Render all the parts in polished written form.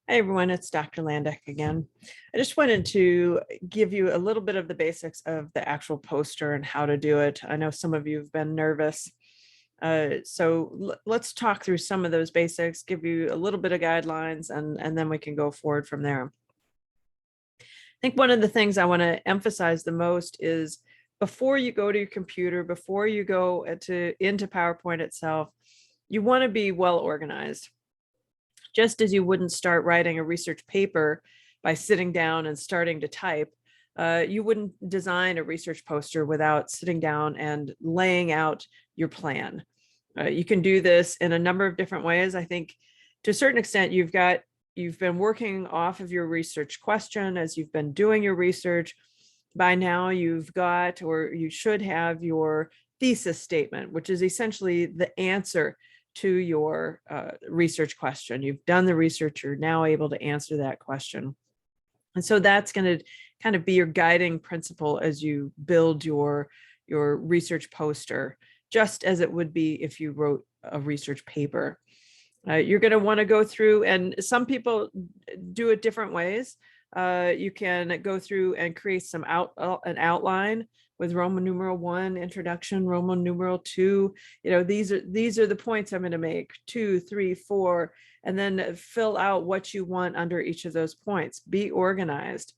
Hey everyone, it's Dr. Landick again. I just wanted to give you a little bit of the basics of the actual poster and how to do it. I know some of you have been nervous. Let's talk through some of those basics, give you a little bit of guidelines, and then we can go forward from there. I think one of the things I want to emphasize the most is before you go to your computer, before you go into PowerPoint itself, you want to be well organized. Just as you wouldn't start writing a research paper by sitting down and starting to type, you wouldn't design a research poster without sitting down and laying out your plan. You can do this in a number of different ways. I think to a certain extent, you've been working off of your research question as you've been doing your research. By now you've got, or you should have, your thesis statement, which is essentially the answer to your research question. You've done the research, you're now able to answer that question. And so that's going to kind of be your guiding principle as you build your research poster, just as it would be if you wrote a research paper. You're going to want to go through, and some people do it different ways. You can go through and create an outline with Roman numeral 1, introduction, Roman numeral 2. These are the points I'm going to make, 2, 3, 4, and then fill out what you want under each of those points. Be organized,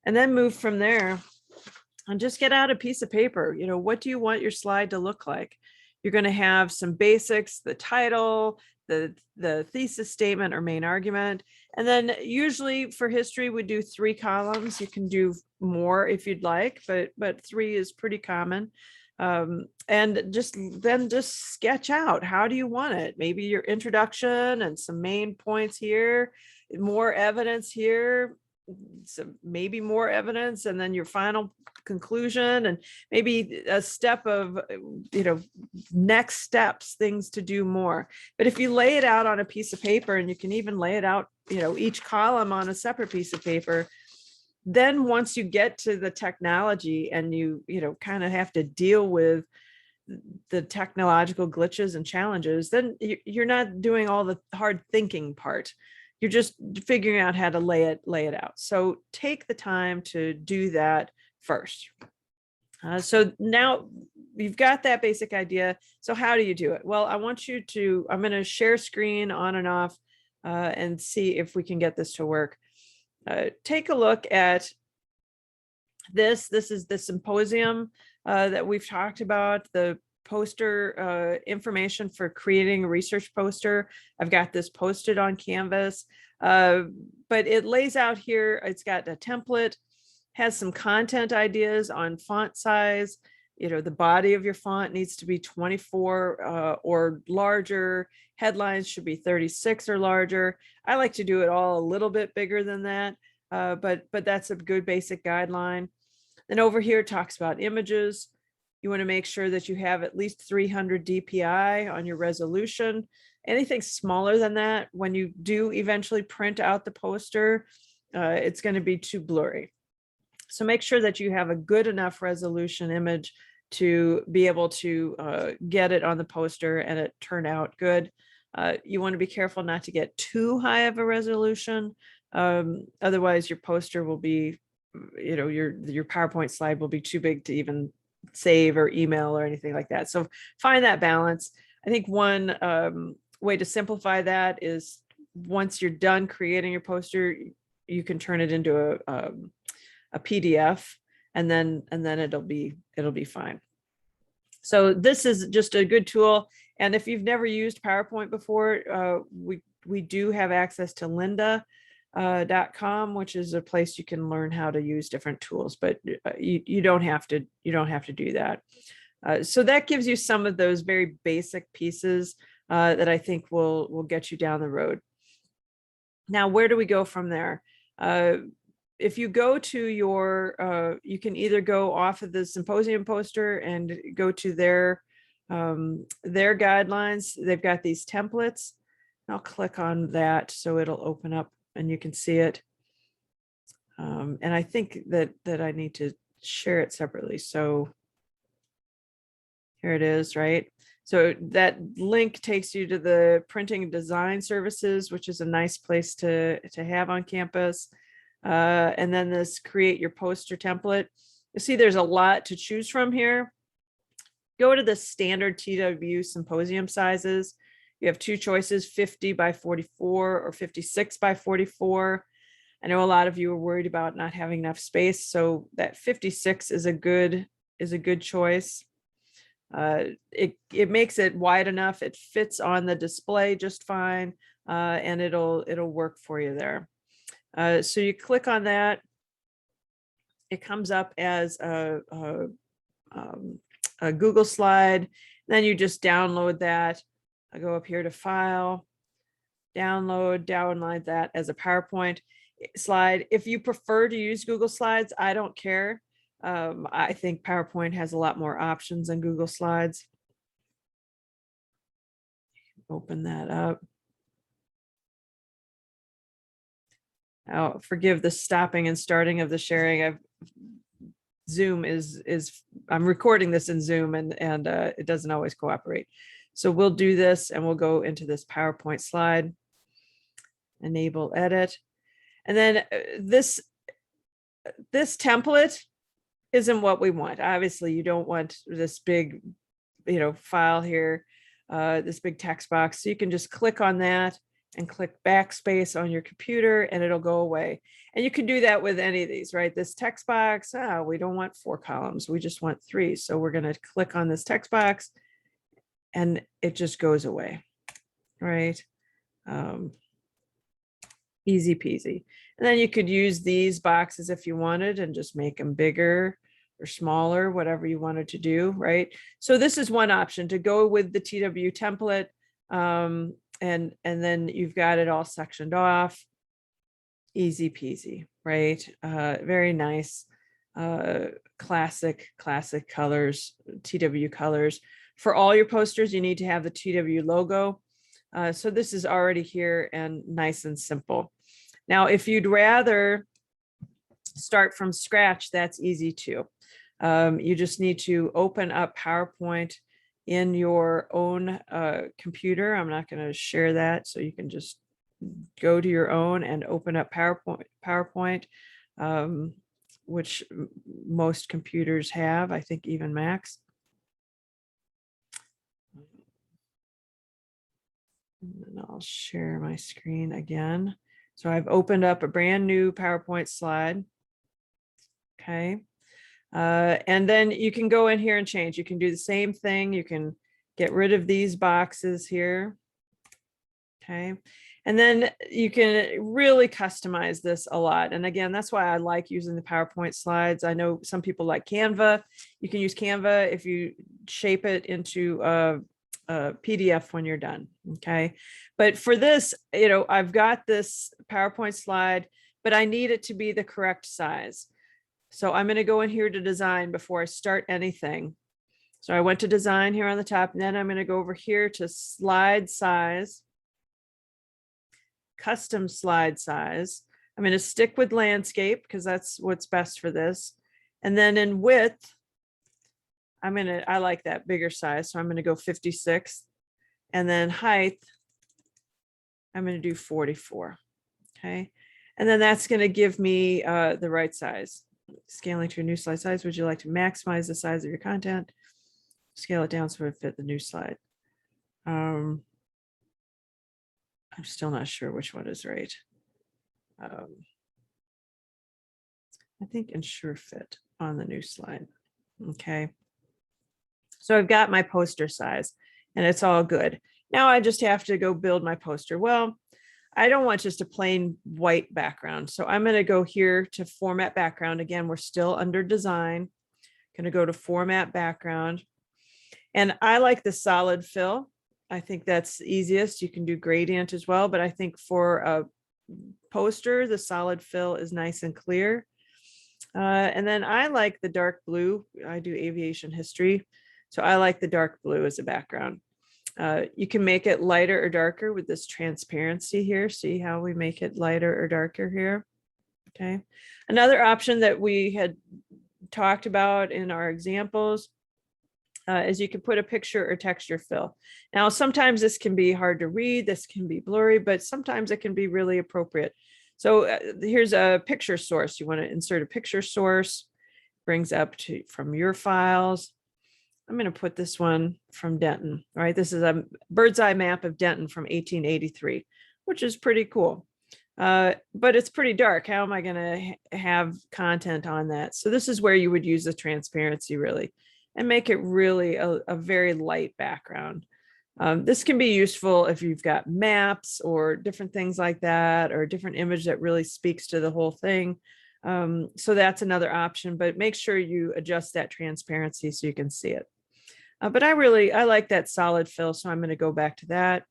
and then move from there and just get out a piece of paper. What do you want your slide to look like? You're going to have some basics, the title, the thesis statement or main argument. And then usually for history, we do 3 columns. You can do more if you'd like, but 3 is pretty common. And just sketch out, how do you want it? Maybe your introduction and some main points here, more evidence here, so maybe more evidence, and then your final conclusion, and maybe a step of next steps, things to do more. But if you lay it out on a piece of paper, and you can even lay it out each column on a separate piece of paper, then once you get to the technology and you kind of have to deal with the technological glitches and challenges, then you're not doing all the hard thinking part. You're just figuring out how to lay it out. So take the time to do that first. So now you've got that basic idea. So how do you do it? Well, I'm going to share screen on and off and see if we can get this to work. Take a look at this. This is the symposium that we've talked about, the poster information for creating a research poster. I've got this posted on Canvas, but it lays out here. It's got a template, has some content ideas on font size. The body of your font needs to be 24 or larger. Headlines should be 36 or larger. I like to do it all a little bit bigger than that, but that's a good basic guideline. Then over here it talks about images. You want to make sure that you have at least 300 DPI on your resolution. Anything smaller than that, when you do eventually print out the poster, it's going to be too blurry. So make sure that you have a good enough resolution image to be able to get it on the poster and it turn out good. You want to be careful not to get too high of a resolution. Otherwise your poster will be, your PowerPoint slide will be too big to even save or email or anything like that. So find that balance. I think one way to simplify that is, once you're done creating your poster, you can turn it into a PDF, and then it'll be fine. So this is just a good tool. And if you've never used PowerPoint before, we do have access to lynda.com, which is a place you can learn how to use different tools, but you don't have to do that. So that gives you some of those very basic pieces that I think will get you down the road. Now, where do we go from there? If you go to you can either go off of the symposium poster and go to their guidelines. They've got these templates. I'll click on that so it'll open up and you can see it. And I think that I need to share it separately. So here it is, right? So that link takes you to the printing and design services, which is a nice place to have on campus. And then this create your poster template. You see there's a lot to choose from here. Go to the standard TW symposium sizes. You have two choices, 50 by 44 or 56 by 44. I know a lot of you are worried about not having enough space, so that 56 is a good choice. It makes it wide enough, it fits on the display just fine, and it'll work for you there. So you click on that, it comes up as a Google slide, then you just download that. I go up here to file, download that as a PowerPoint slide. If you prefer to use Google Slides, I don't care. I think PowerPoint has a lot more options than Google Slides. Open that up. Oh, forgive the stopping and starting of the sharing. Zoom is I'm recording this in Zoom, and it doesn't always cooperate. So we'll do this and we'll go into this PowerPoint slide, enable edit. And then this template isn't what we want. Obviously, you don't want this big, file here, this big text box. So you can just click on that and click backspace on your computer and it'll go away. And you can do that with any of these, right? This text box, we don't want 4 columns. We just want 3. So we're going to click on this text box and it just goes away, right? Easy peasy. And then you could use these boxes if you wanted and just make them bigger or smaller, whatever you wanted to do, right? So this is one option to go with the TW template. And then you've got it all sectioned off. Easy peasy, right? Very nice, classic colors, TW colors. For all your posters, you need to have the TW logo. So this is already here and nice and simple. Now, if you'd rather start from scratch, that's easy too. You just need to open up PowerPoint in your own computer. I'm not going to share that, so you can just go to your own and open up PowerPoint, which most computers have, I think even Macs. And then I'll share my screen again. So I've opened up a brand new PowerPoint slide. Okay. And then you can go in here and change. You can do the same thing. You can get rid of these boxes here. Okay. And then you can really customize this a lot. And again, that's why I like using the PowerPoint slides. I know some people like Canva. You can use Canva if you shape it into a PDF when you're done. Okay. But for this, I've got this PowerPoint slide, but I need it to be the correct size. So I'm going to go in here to design before I start anything. So I went to design here on the top, and then I'm going to go over here to slide size, custom slide size. I'm going to stick with landscape because that's what's best for this. And then in width, I like that bigger size. So I'm going to go 56. And then height, I'm going to do 44. Okay. And then that's going to give me the right size. Scaling to a new slide size. Would you like to maximize the size of your content? Scale it down so it fit the new slide. I'm still not sure which one is right. I think ensure fit on the new slide. Okay. So I've got my poster size and it's all good. Now I just have to go build my poster. Well, I don't want just a plain white background. So I'm going to go here to format background. Again, we're still under design. Going to go to format background. And I like the solid fill. I think that's easiest. You can do gradient as well, but I think for a poster, the solid fill is nice and clear. And then I like the dark blue. I do aviation history, so I like the dark blue as a background. You can make it lighter or darker with this transparency here. See how we make it lighter or darker here? Okay. Another option that we had talked about in our examples is you can put a picture or texture fill. Now, sometimes this can be hard to read, this can be blurry, but sometimes it can be really appropriate. So here's a picture source. You want to insert a picture source, brings up to from your files. I'm going to put this one from Denton, right? This is a bird's eye map of Denton from 1883, which is pretty cool. But it's pretty dark. How am I going to have content on that? So this is where you would use the transparency really and make it really a very light background. This can be useful if you've got maps or different things like that, or a different image that really speaks to the whole thing. So that's another option, but make sure you adjust that transparency so you can see it. But I like that solid fill, so I'm going to go back to that,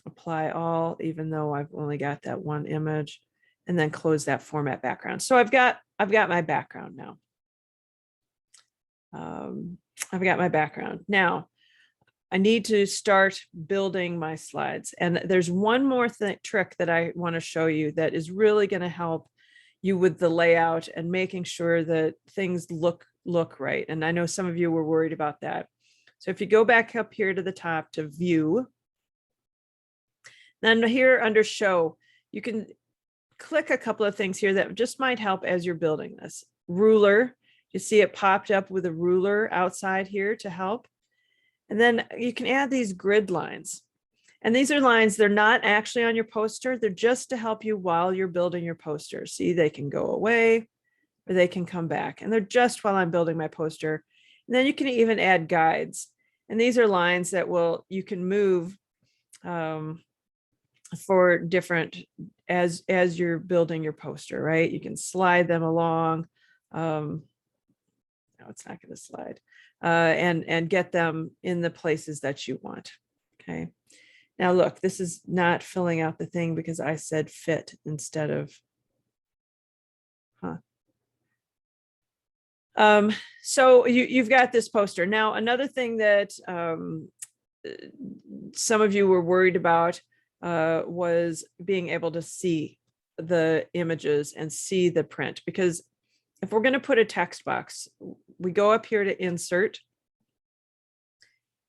apply all, even though I've only got that one image, and then close that format background. So I've got my background now. I've got my background. Now I need to start building my slides. And there's one more trick that I want to show you that is really going to help you with the layout and making sure that things look right. And I know some of you were worried about that. So if you go back up here to the top to view, then here under show, you can click a couple of things here that just might help as you're building this. Ruler, you see it popped up with a ruler outside here to help. And then you can add these grid lines. And these are lines, they're not actually on your poster. They're just to help you while you're building your poster. See, they can go away or they can come back. And they're just while I'm building my poster. And then you can even add guides. And these are lines that you can move for different, as you're building your poster, right? You can slide them along. No, it's not going to slide. And get them in the places that you want. Okay. Now look, this is not filling out the thing because I said fit instead of, so you've got this poster. Now, another thing that some of you were worried about was being able to see the images and see the print, because if we're going to put a text box, we go up here to insert.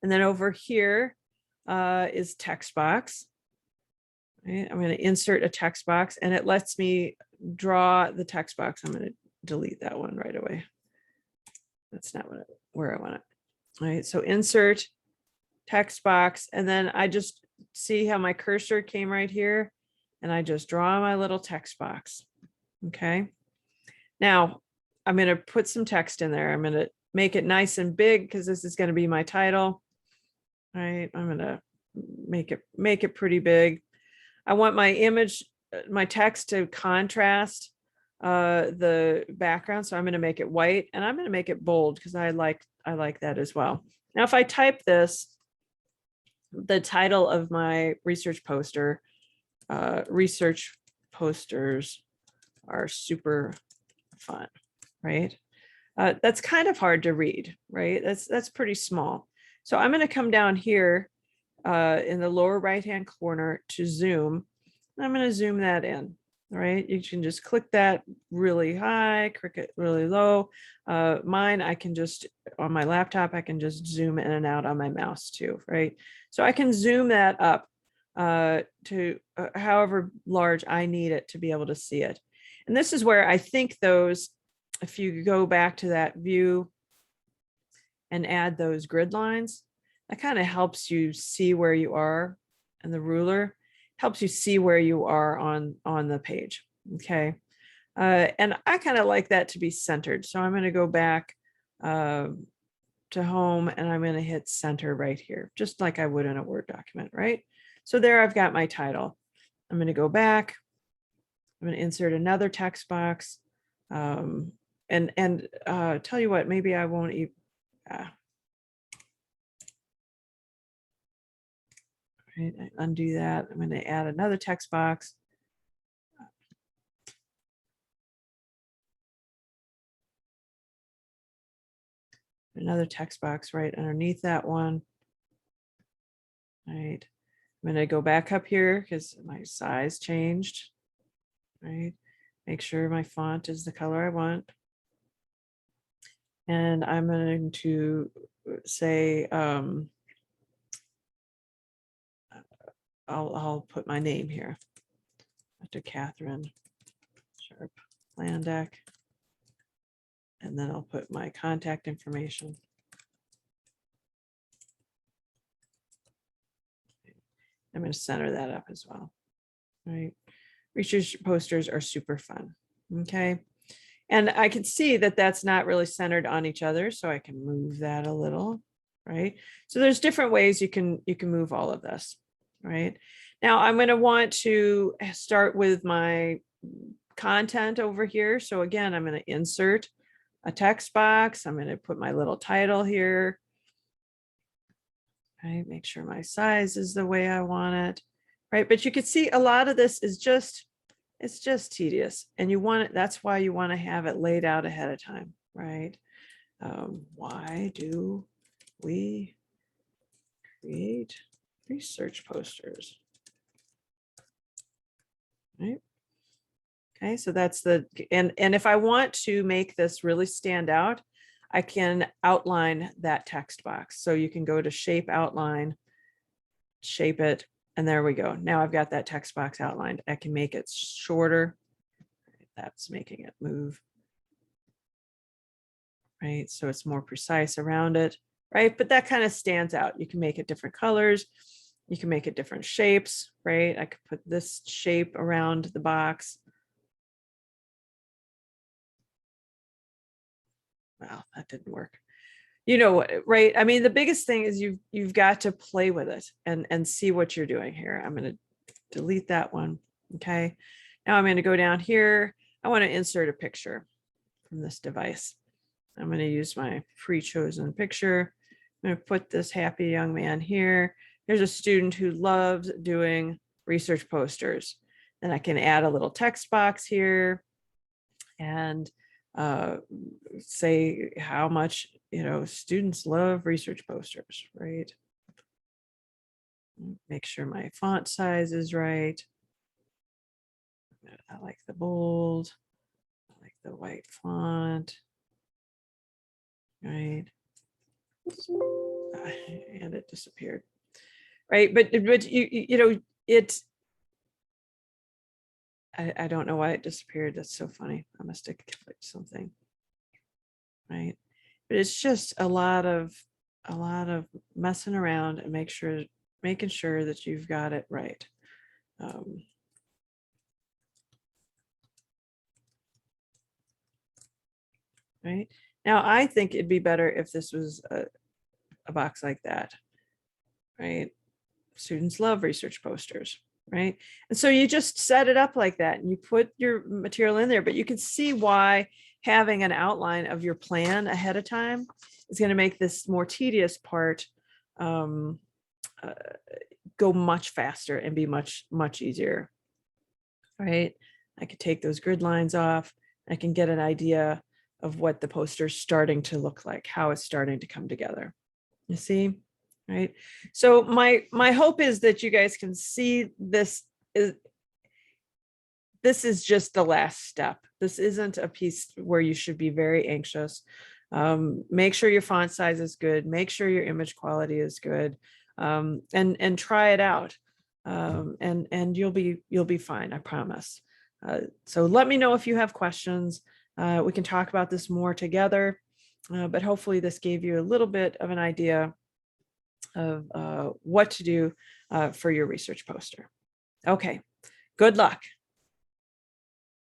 And then over here is text box. Right? I'm going to insert a text box and it lets me draw the text box. I'm going to delete that one right away. That's not where I want it. All right, so insert text box. And then I just see how my cursor came right here and I just draw my little text box. Okay. Now I'm going to put some text in there. I'm going to make it nice and big because this is going to be my title. All right. I'm going to make it pretty big. I want my image, my text to contrast the background. So I'm going to make it white and I'm going to make it bold because I like that as well. Now, if I type this, the title of my research poster, research posters are super fun, right? That's kind of hard to read, right? That's pretty small. So I'm going to come down here in the lower right-hand corner to zoom. I'm going to zoom that in. All right, you can just click that really high, click it really low. Mine, I can just, on my laptop, I can just zoom in and out on my mouse too, right? So I can zoom that up to however large I need it to be able to see it. And this is where I think those, if you go back to that view and add those grid lines, that kind of helps you see where you are, and the ruler helps you see where you are on the page. Okay. And I kind of like that to be centered. So I'm going to go back to home and I'm going to hit center right here, just like I would in a Word document, right? So there I've got my title. I'm going to go back. I'm going to insert another text box. And tell you what, maybe I won't even, right, undo that. I'm going to add another text box. Another text box right underneath that one. All right. I'm going to go back up here because my size changed. Right. Make sure my font is the color I want. And I'm going to say, I'll put my name here, Dr. Catherine Sharp Landak, and then I'll put my contact information. I'm going to center that up as well. All right. Research posters are super fun. Okay. And I can see that that's not really centered on each other, so I can move that a little, right? So there's different ways you can move all of this, right? Now I'm going to want to start with my content over here. So again, I'm going to insert a text box. I'm going to put my little title here. Right, make sure my size is the way I want it, right? But you can see a lot of this is just, it's just tedious, and you want it, that's why you want to have it laid out ahead of time, right? Why do we create research posters? Right. Okay, so that's the, and if I want to make this really stand out, I can outline that text box. So you can go to shape outline, shape it, and there we go. Now I've got that text box outlined. I can make it shorter. That's making it move. Right, so it's more precise around it, right? But that kind of stands out. You can make it different colors. You can make it different shapes, right? I could put this shape around the box. Wow, that didn't work. You know what, right? I mean, the biggest thing is you've got to play with it and see what you're doing here. I'm going to delete that one. Okay. Now I'm going to go down here. I want to insert a picture from this device. I'm going to use my pre-chosen picture. I'm going to put this happy young man here. There's a student who loves doing research posters. And I can add a little text box here and say how much, you know, students love research posters, right? Make sure my font size is right. I like the bold. I like the white font. Right. And it disappeared. Right. But you know, it, I don't know why it disappeared. That's so funny. I must have clicked something. Right. But it's just a lot of messing around and making sure that you've got it right. Right. Now, I think it'd be better if this was a box like that. Right. Students love research posters. Right. And so you just set it up like that and you put your material in there, but you can see why having an outline of your plan ahead of time is going to make this more tedious part go much faster and be much easier. Right. I could take those grid lines off. I can get an idea of what the poster's starting to look like, how it's starting to come together. You see? Right. So my hope is that you guys can see this is just the last step. This isn't a piece where you should be very anxious. Make sure your font size is good. Make sure your image quality is good, and try it out. And you'll be fine. I promise. So let me know if you have questions. We can talk about this more together, but hopefully this gave you a little bit of an idea of what to do for your research poster. Okay, good luck.